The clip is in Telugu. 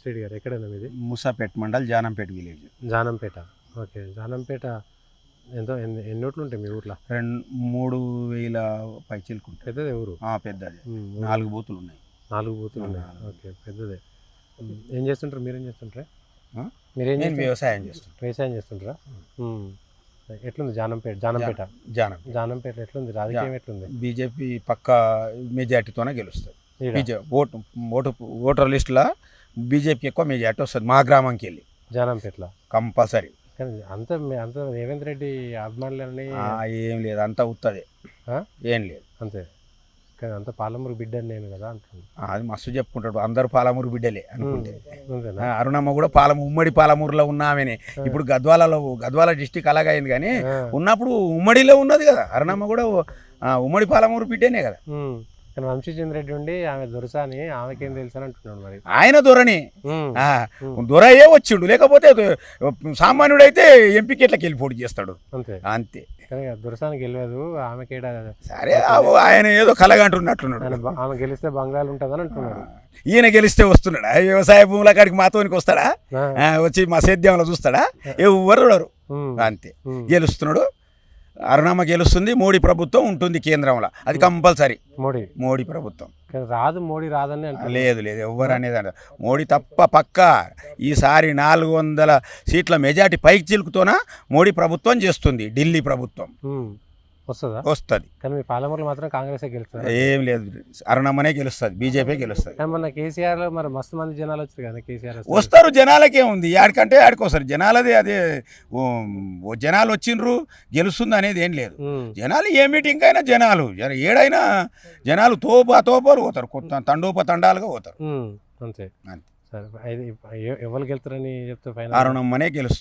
నర్సిరెడ్డి గారు ఎక్కడైనా మీది? ముసాపేట్ మండల్ జానంపేట విలేజ్. జానంపేట. ఓకే. జానంపేట ఎన్ని ఓట్లు ఉంటాయి మీ ఊర్లో? 3,000 పైచీలకు ఉంటాయి. పెద్దదే ఊరు? పెద్దది. ఊరు. 4 బూతులు ఉన్నాయి. 4 బూతులు ఉన్నాయి. ఓకే, పెద్దదే. ఏం చేస్తుంటారు? మీరేం చేస్తుంటారా? నేను వ్యవసాయం చేస్తాను. వ్యవసాయం చేస్తుంటారా? ఎట్లుంది జానంపేట? జానంపేట ఎట్లుంది? రాజకీయం ఎట్లుంది? బీజేపీ పక్క మెజార్టీతోనే గెలుస్తుంది. ఓటర్ లిస్టులో బీజేపీకి ఎక్కువ మెజార్టీ వస్తుంది మా గ్రామంకి వెళ్ళి. జానంపేటలో కంపల్సరీ. కానీ అంత రేవంత్ రెడ్డి అభిమానులని ఏం లేదు, అంతా ఉత్తదే. ఏం లేదు అంతే. కానీ అంత పాలమూరు బిడ్డ నేను కదా అంటున్నాను. అది మస్తు చెప్పుకుంటాడు, అందరు పాలమూరు బిడ్డలే అనుకుంటే. అంతేనా? అరుణమ్మ కూడా ఉమ్మడి పాలమూరులో ఉన్నామని. ఇప్పుడు గద్వాల డిస్టిక్ అలాగైంది, కానీ ఉన్నప్పుడు ఉమ్మడిలో ఉన్నది కదా. అరుణమ్మ కూడా ఉమ్మడి పాలమూరు బిడ్డనే కదా. కానీ వంశీచంద్ర రెడ్డి ఉండి ఆమె దొరసాని, ఆమెకేం తెలుసు అని అంటున్నాడు. మరి ఆయన దొరని దొరయే వచ్చిండు, లేకపోతే సామాన్యుడైతే ఎంపీకి ఎట్లకి వెళ్ళి పోటీ చేస్తాడు. అంతే. కానీ దొరసాని గెలవదు, ఆమెకేడ. సరే, ఆయన ఏదో కలగంటున్నట్లున్నాడు. ఆమె గెలిస్తే బంగాళ ఉంటుందని అంటున్నాడు. ఈయన గెలిస్తే వస్తున్నాడా? వ్యవసాయ భూముల కాడికి మాతోనికి వస్తాడా? వచ్చి మా సేద్యంలో చూస్తాడా? ఎవరు అంతే. గెలుస్తున్నాడు. అరుణమ్మ గెలుస్తుంది. మోడీ ప్రభుత్వం ఉంటుంది కేంద్రంలో, అది కంపల్సరీ. మోడీ ప్రభుత్వం రాదు. మోడీ రాదని లేదు, ఎవరు అనేది మోడీ పక్క. ఈసారి 400 సీట్ల మెజార్టీ పైకి చిలుకుతోన మోడీ ప్రభుత్వం చేస్తుంది. ఢిల్లీ ప్రభుత్వం వస్తుంది. కానీ మీ పాలమూరులో మాత్రం కాంగ్రెస్ గెలుస్తుంది. ఏం లేదు, అరుణమ్మనే గెలుస్తుంది, బీజేపీ గెలుస్తుంది. మొన్న కేసీఆర్ లో మరి మస్తు మంది జనాలు వచ్చారు కదా. కేసీఆర్ వస్తారు, జనాలకే ఉంది. ఆడికంటే ఆడికొస్తారు జనాలదే. అదే జనాలు వచ్చిండ్రు, గెలుస్తుంది అనేది ఏం లేదు. జనాలు ఏ మీటింగ్ అయినా జనాలు ఏడైనా జనాలు తోపాలు పోతారు, తండోపతండాలుగా పోతారు. అంతే. సరే, ఎవరు గెలుతారని చెప్తే అరుణమ్మనే గెలుస్తుంది.